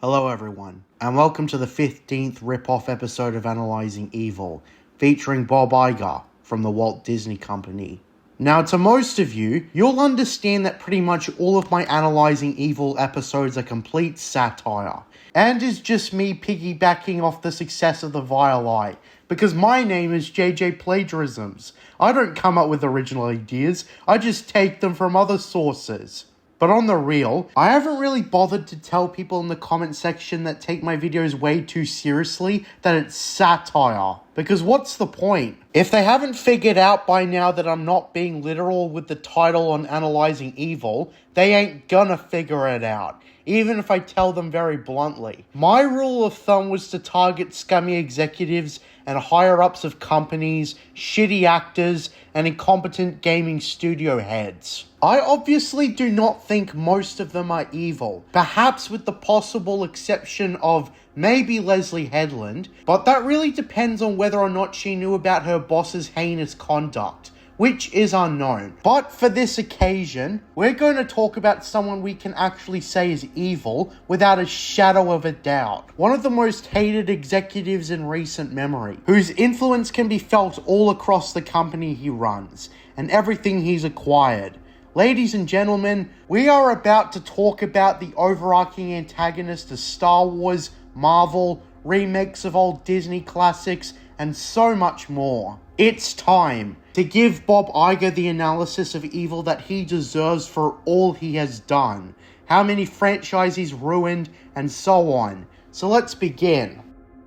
Hello everyone, and welcome to the 15th rip-off episode of Analyzing Evil, featuring Bob Iger from the Walt Disney Company. Now, to most of you, you'll understand that pretty much all of my Analyzing Evil episodes are complete satire, and is just me piggybacking off the success of the Vile Eye, because my name is JJ Plagiarisms. I don't come up with original ideas, I just take them from other sources. But on the real, I haven't really bothered to tell people in the comment section that take my videos way too seriously that it's satire. Because what's the point? If they haven't figured out by now that I'm not being literal with the title on Analyzing Evil, they ain't gonna figure it out, even if I tell them very bluntly. My rule of thumb was to target scummy executives and higher-ups of companies, shitty actors, and incompetent gaming studio heads. I obviously do not think most of them are evil, perhaps with the possible exception of maybe Leslie Headland, but that really depends on whether or not she knew about her boss's heinous conduct, which is unknown. But for this occasion, we're going to talk about someone we can actually say is evil without a shadow of a doubt. One of the most hated executives in recent memory, whose influence can be felt all across the company he runs, and everything he's acquired. Ladies and gentlemen, we are about to talk about the overarching antagonist of Star Wars, Marvel, remakes of old Disney classics, and so much more. It's time to give Bob Iger the analysis of evil that he deserves for all he has done, how many franchises he's ruined, and so on. So let's begin.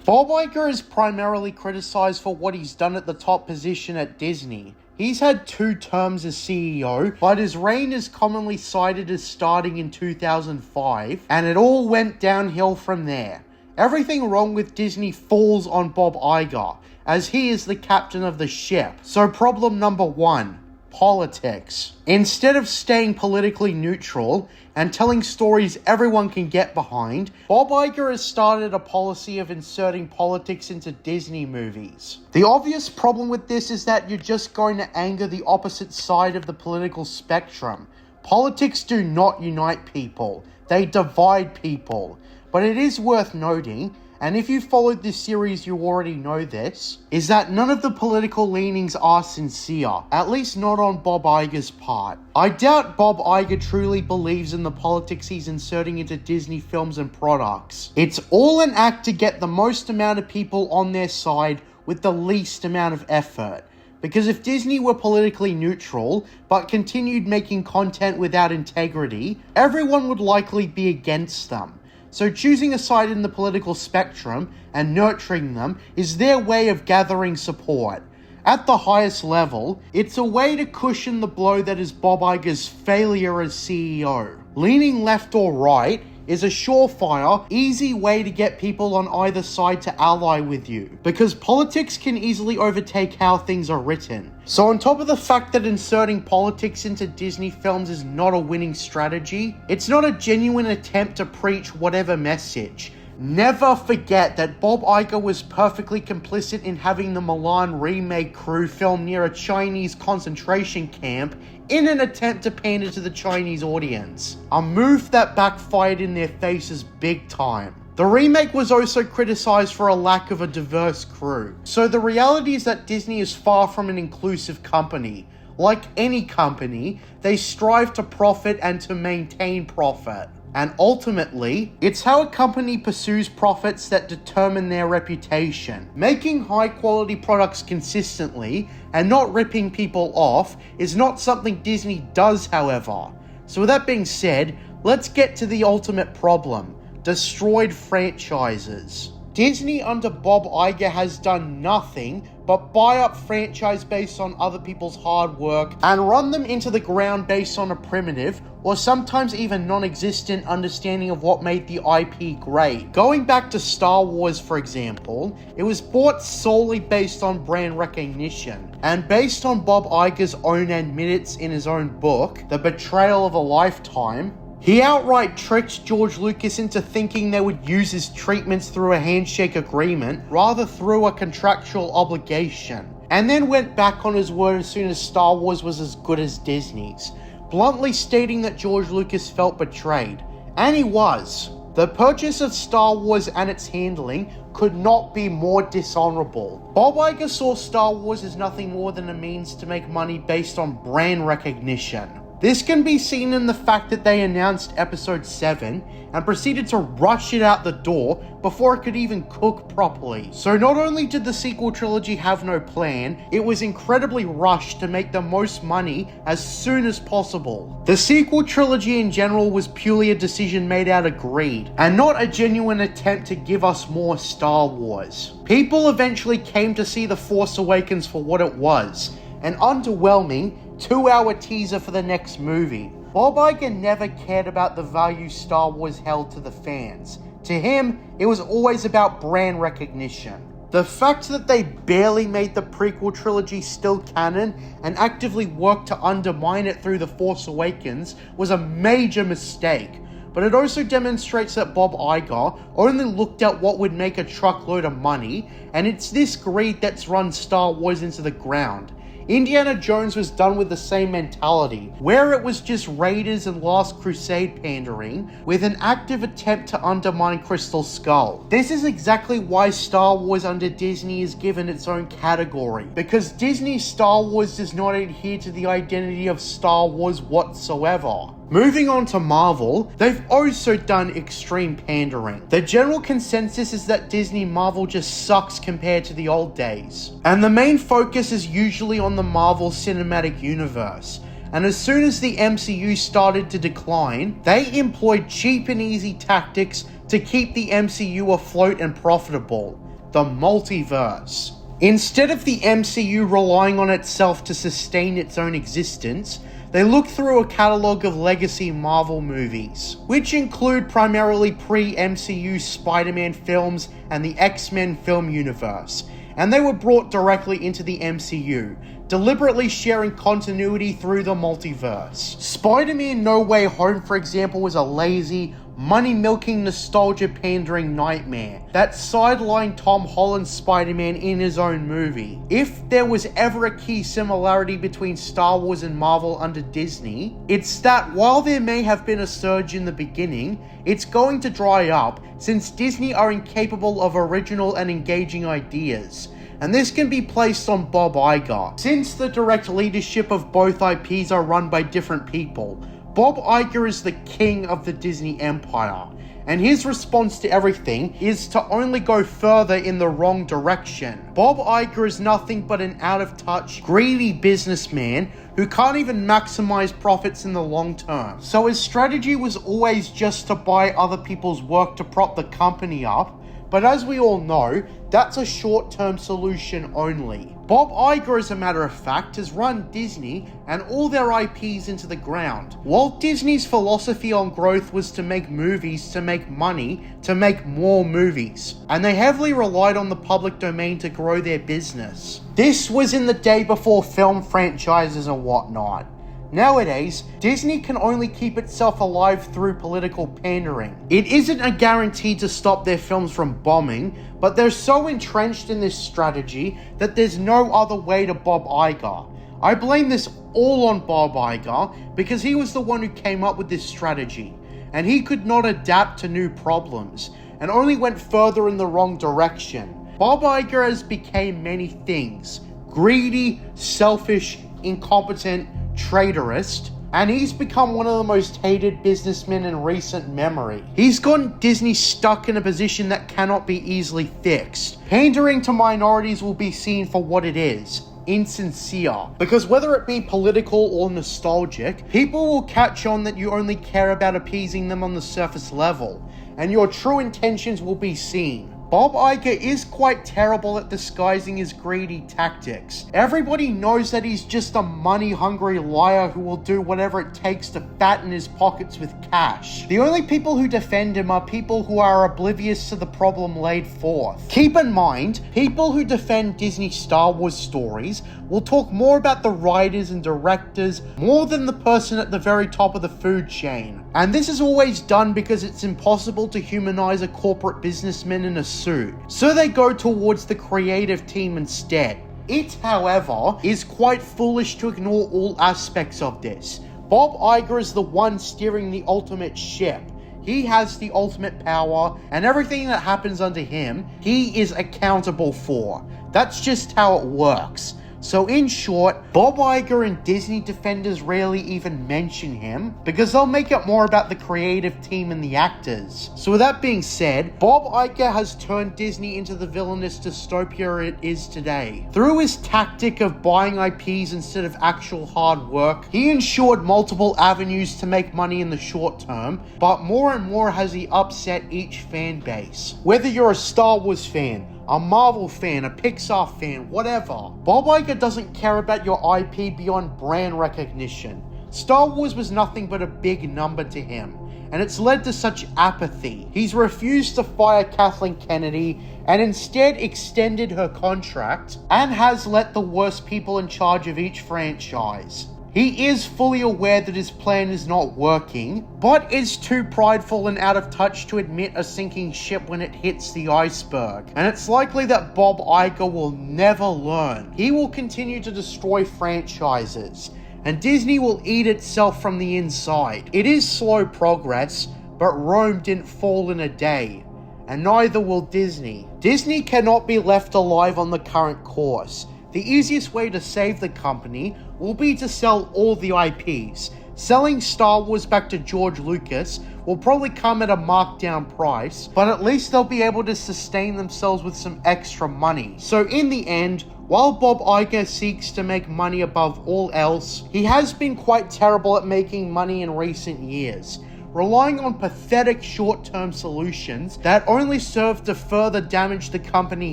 Bob Iger is primarily criticized for what he's done at the top position at Disney. He's had 2 terms as CEO, but his reign is commonly cited as starting in 2005, and it all went downhill from there. Everything wrong with Disney falls on Bob Iger, as he is the captain of the ship. So problem number 1, politics. Instead of staying politically neutral and telling stories everyone can get behind, Bob Iger has started a policy of inserting politics into Disney movies. The obvious problem with this is that you're just going to anger the opposite side of the political spectrum. Politics do not unite people, they divide people. But it is worth noting, and if you followed this series you already know this, is that none of the political leanings are sincere, at least not on Bob Iger's part. I doubt Bob Iger truly believes in the politics he's inserting into Disney films and products. It's all an act to get the most amount of people on their side with the least amount of effort. Because if Disney were politically neutral, but continued making content without integrity, everyone would likely be against them. So choosing a side in the political spectrum and nurturing them is their way of gathering support. At the highest level, it's a way to cushion the blow that is Bob Iger's failure as CEO. Leaning left or right is a surefire, easy way to get people on either side to ally with you, because politics can easily overtake how things are written. So on top of the fact that inserting politics into Disney films is not a winning strategy, it's not a genuine attempt to preach whatever message. Never forget that Bob Iger was perfectly complicit in having the Mulan remake crew film near a Chinese concentration camp in an attempt to pander to the Chinese audience. A move that backfired in their faces big time. The remake was also criticized for a lack of a diverse crew. So the reality is that Disney is far from an inclusive company. Like any company, they strive to profit and to maintain profit. And ultimately, it's how a company pursues profits that determine their reputation. Making high-quality products consistently and not ripping people off is not something Disney does, however. So with that being said, let's get to the ultimate problem: destroyed franchises. Disney under Bob Iger has done nothing but buy up franchise based on other people's hard work and run them into the ground based on a primitive, or sometimes even non-existent, understanding of what made the IP great. Going back to Star Wars, for example, it was bought solely based on brand recognition, and based on Bob Iger's own admittance in his own book, The Betrayal of a Lifetime, he outright tricked George Lucas into thinking they would use his treatments through a handshake agreement rather through a contractual obligation, and then went back on his word as soon as Star Wars was as good as Disney's, bluntly stating that George Lucas felt betrayed. And he was. The purchase of Star Wars and its handling could not be more dishonorable. Bob Iger saw Star Wars as nothing more than a means to make money based on brand recognition. This can be seen in the fact that they announced Episode 7 and proceeded to rush it out the door before it could even cook properly. So not only did the sequel trilogy have no plan, it was incredibly rushed to make the most money as soon as possible. The sequel trilogy in general was purely a decision made out of greed, and not a genuine attempt to give us more Star Wars. People eventually came to see The Force Awakens for what it was, an underwhelming 2-hour teaser for the next movie. Bob Iger never cared about the value Star Wars held to the fans. To him, it was always about brand recognition. The fact that they barely made the prequel trilogy still canon and actively worked to undermine it through The Force Awakens was a major mistake. But it also demonstrates that Bob Iger only looked at what would make a truckload of money, and it's this greed that's run Star Wars into the ground. Indiana Jones was done with the same mentality, where it was just Raiders and Last Crusade pandering, with an active attempt to undermine Crystal Skull. This is exactly why Star Wars under Disney is given its own category, because Disney's Star Wars does not adhere to the identity of Star Wars whatsoever. Moving on to Marvel, they've also done extreme pandering. The general consensus is that Disney Marvel just sucks compared to the old days. And the main focus is usually on the Marvel Cinematic Universe. And as soon as the MCU started to decline, they employed cheap and easy tactics to keep the MCU afloat and profitable. The multiverse. Instead of the MCU relying on itself to sustain its own existence, they look through a catalogue of legacy Marvel movies, which include primarily pre-MCU Spider-Man films and the X-Men film universe, and they were brought directly into the MCU, deliberately sharing continuity through the multiverse. Spider-Man No Way Home, for example, was a lazy, money-milking, nostalgia-pandering nightmare that sidelined Tom Holland's Spider-Man in his own movie. If there was ever a key similarity between Star Wars and Marvel under Disney, it's that while there may have been a surge in the beginning, it's going to dry up since Disney are incapable of original and engaging ideas. And this can be placed on Bob Iger. Since the direct leadership of both IPs are run by different people, Bob Iger is the king of the Disney empire, and his response to everything is to only go further in the wrong direction. Bob Iger is nothing but an out-of-touch, greedy businessman who can't even maximize profits in the long term. So his strategy was always just to buy other people's work to prop the company up, but as we all know, that's a short-term solution only. Bob Iger, as a matter of fact, has run Disney and all their IPs into the ground. Walt Disney's philosophy on growth was to make movies, to make money, to make more movies. And they heavily relied on the public domain to grow their business. This was in the day before film franchises and whatnot. Nowadays, Disney can only keep itself alive through political pandering. It isn't a guarantee to stop their films from bombing, but they're so entrenched in this strategy that there's no other way to Bob Iger. I blame this all on Bob Iger because he was the one who came up with this strategy, and he could not adapt to new problems, and only went further in the wrong direction. Bob Iger has become many things: greedy, selfish, incompetent, traitorous, and he's become one of the most hated businessmen in recent memory. He's gotten Disney stuck in a position that cannot be easily fixed. Pandering to minorities will be seen for what it is: insincere. Because whether it be political or nostalgic, people will catch on that you only care about appeasing them on the surface level, and your true intentions will be seen. Bob Iger is quite terrible at disguising his greedy tactics. Everybody knows that he's just a money-hungry liar who will do whatever it takes to fatten his pockets with cash. The only people who defend him are people who are oblivious to the problem laid forth. Keep in mind, people who defend Disney Star Wars stories will talk more about the writers and directors more than the person at the very top of the food chain. And this is always done because it's impossible to humanize a corporate businessman in a suit. So they go towards the creative team instead. It, however, is quite foolish to ignore all aspects of this. Bob Iger is the one steering the ultimate ship. He has the ultimate power, and everything that happens under him, he is accountable for. That's just how it works. So in short, Bob Iger and Disney defenders rarely even mention him because they'll make it more about the creative team and the actors. So with that being said, Bob Iger has turned Disney into the villainous dystopia it is today. Through his tactic of buying IPs instead of actual hard work, he ensured multiple avenues to make money in the short term, but more and more has he upset each fan base. Whether you're a Star Wars fan, a Marvel fan, a Pixar fan, whatever, Bob Iger doesn't care about your IP beyond brand recognition. Star Wars was nothing but a big number to him, and it's led to such apathy. He's refused to fire Kathleen Kennedy and instead extended her contract and has let the worst people in charge of each franchise. He is fully aware that his plan is not working, but is too prideful and out of touch to admit a sinking ship when it hits the iceberg. And it's likely that Bob Iger will never learn. He will continue to destroy franchises, and Disney will eat itself from the inside. It is slow progress, but Rome didn't fall in a day, and neither will Disney. Disney cannot be left alive on the current course. The easiest way to save the company will be to sell all the IPs. Selling Star Wars back to George Lucas will probably come at a markdown price, but at least they'll be able to sustain themselves with some extra money. So in the end, while Bob Iger seeks to make money above all else, he has been quite terrible at making money in recent years, relying on pathetic short-term solutions that only serve to further damage the company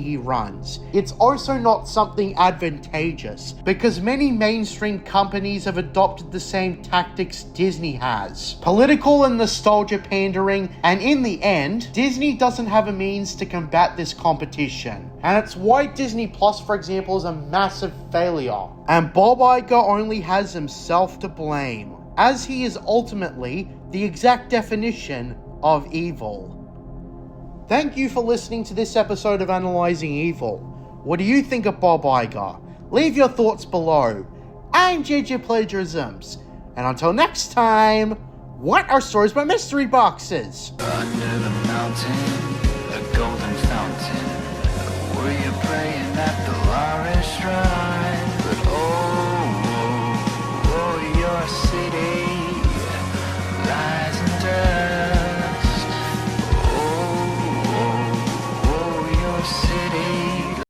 he runs. It's also not something advantageous, because many mainstream companies have adopted the same tactics Disney has. Political and nostalgia pandering, and in the end, Disney doesn't have a means to combat this competition. And it's why Disney Plus, for example, is a massive failure. And Bob Iger only has himself to blame, as he is ultimately the exact definition of evil. Thank you for listening to this episode of Analyzing Evil. What do you think of Bob Iger? Leave your thoughts below. I'm JJ Plagiarisms, and until next time, what are stories about mystery boxes? Under the mountain, a golden fountain. Were you praying that the law is strong?